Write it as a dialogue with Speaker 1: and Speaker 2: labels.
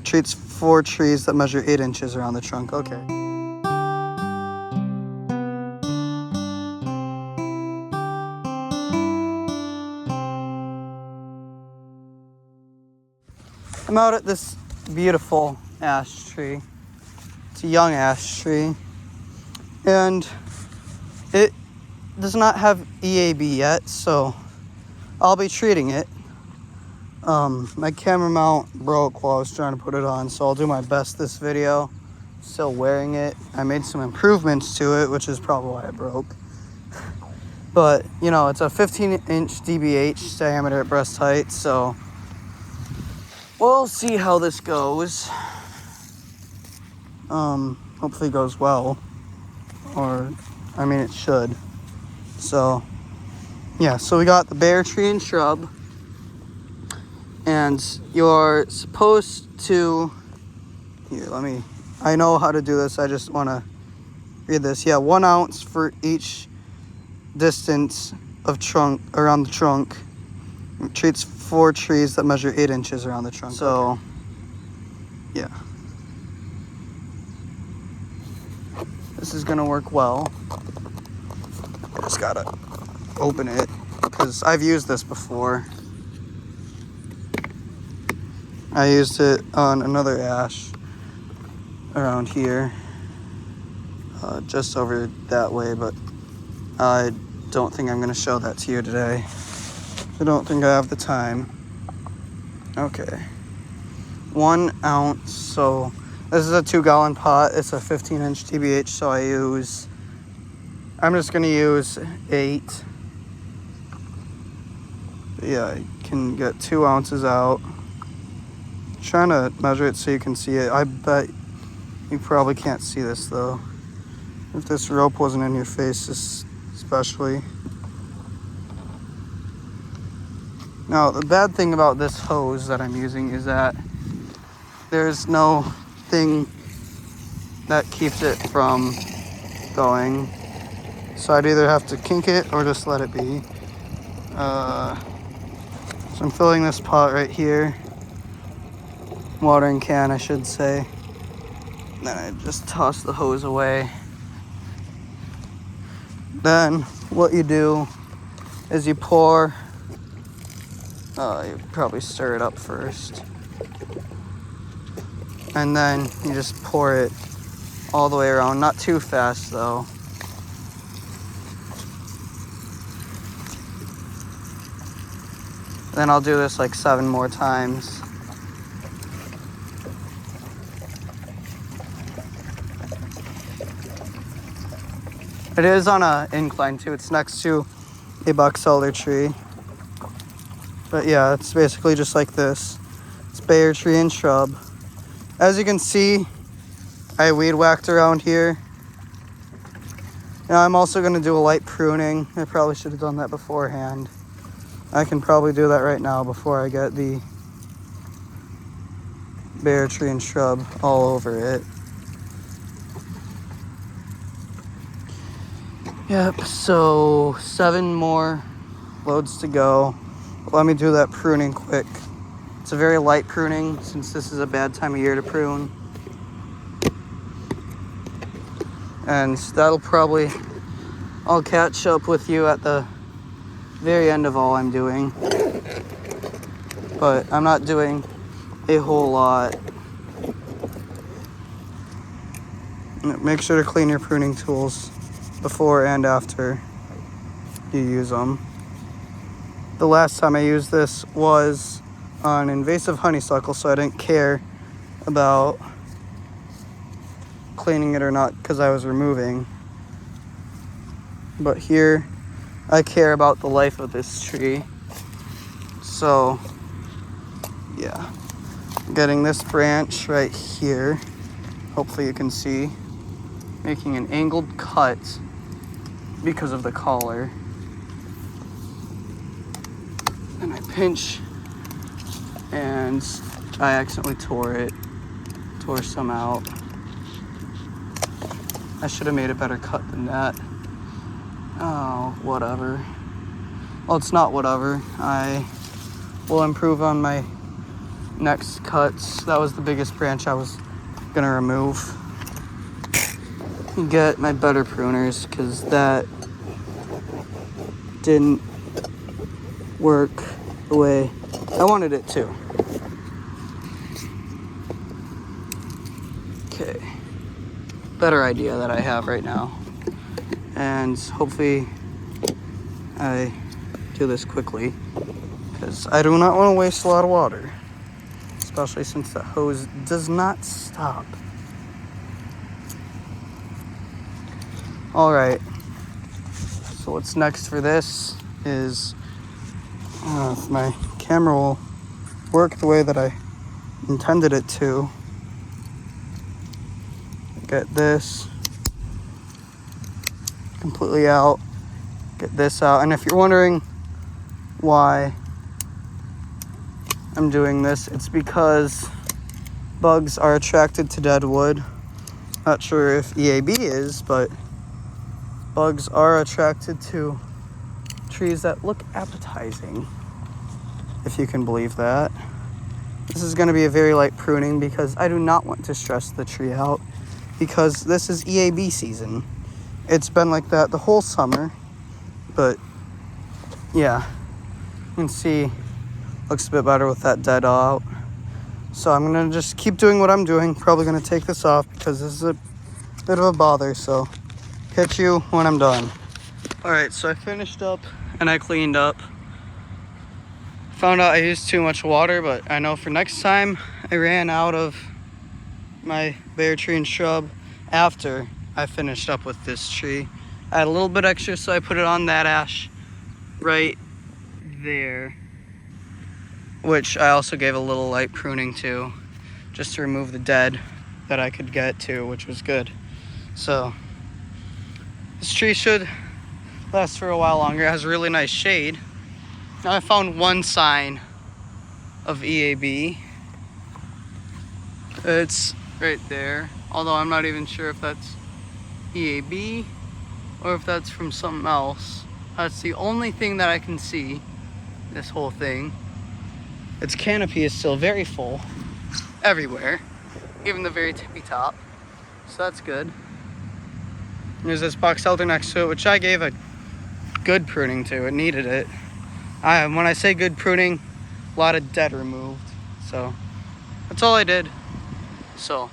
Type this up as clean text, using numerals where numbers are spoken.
Speaker 1: treats 4 trees that measure 8 inches around the trunk. Okay. I'm out at this beautiful ash tree. It's a young ash tree, and it does not have EAB yet, so I'll be treating it. My camera mount broke while I was trying to put it on, so I'll do my best this video. Still wearing it. I made some improvements to it, which is probably why it broke. But, you know, it's a 15-inch DBH diameter at breast height, so we'll see how this goes. Hopefully it goes well. Or, I mean, it should. So, yeah, so we got the bare tree and shrub. And you're supposed to... Here, I know how to do this. I just want to read this. Yeah, 1 ounce for each distance of trunk around the trunk. It treats 4 trees that measure 8 inches around the trunk. So, yeah. This is gonna work well. Just gotta open it because I've used this before. I used it on another ash around here, just over that way, but I don't think I'm gonna show that to you today. I don't think I have the time. Okay. 1 ounce, so this is a 2-gallon pot. It's a 15-inch TBH, so I'm just gonna use 8. But yeah, you can get 2 ounces out. I'm trying to measure it so you can see it. I bet you probably can't see this though. If this rope wasn't in your face, especially. Now, the bad thing about this hose that I'm using is that there's no thing that keeps it from going. So I'd either have to kink it or just let it be. So I'm filling this pot right here. Watering can, I should say. Then I just toss the hose away. Then what you do is you pour, you probably stir it up first. And then you just pour it all the way around. Not too fast though. Then I'll do this like 7 more times. It is on an incline too. It's next to a box elder tree. But yeah, it's basically just like this. It's bare tree and shrub. As you can see, I weed whacked around here. Now I'm also going to do a light pruning. I probably should have done that beforehand. I can probably do that right now before I get the bare tree and shrub all over it. Yep, so 7 more loads to go. Let me do that pruning quick. It's a very light pruning since this is a bad time of year to prune. And that'll probably, I'll catch up with you at the very end of all I'm doing. But I'm not doing a whole lot. Make sure to clean your pruning tools before and after you use them. The last time I used this was on invasive honeysuckle, so I didn't care about cleaning it or not because I was removing. But here, I care about the life of this tree. So, yeah. Getting this branch right here, hopefully you can see, making an angled cut because of the collar. And I pinch, and I accidentally tore some out. I should have made a better cut than that. Oh, whatever. Well, it's not whatever. I will improve on my next cuts. That was the biggest branch I was gonna remove. Get my better pruners because that didn't work the way I wanted it to. Okay, better idea that I have right now, and hopefully I do this quickly because I do not want to waste a lot of water, especially since the hose does not stop. All right, so what's next for this is if my camera will work the way that I intended it to, get this completely out, get this out. And if you're wondering why I'm doing this, it's because bugs are attracted to dead wood. Not sure if EAB is, but bugs are attracted to trees that look appetizing, if you can believe that. This is going to be a very light pruning because I do not want to stress the tree out because this is EAB season. It's been like that the whole summer, but yeah, you can see looks a bit better with that dead out. So I'm going to just keep doing what I'm doing. Probably going to take this off because this is a bit of a bother, so catch you when I'm done. All right, so I finished up and I cleaned up. Found out I used too much water, but I know for next time I ran out of my bare tree and shrub after I finished up with this tree. I had a little bit extra, so I put it on that ash right there, which I also gave a little light pruning to, just to remove the dead that I could get to, which was good. So this tree should last for a while longer. It has really nice shade. Now I found one sign of EAB. It's right there, although I'm not even sure if that's EAB or if that's from something else. That's the only thing that I can see, this whole thing. Its canopy is still very full everywhere, even the very tippy top, so that's good. There's this box elder next to it, which I gave a good pruning to. It needed it. When I say good pruning, a lot of dead removed. So that's all I did. So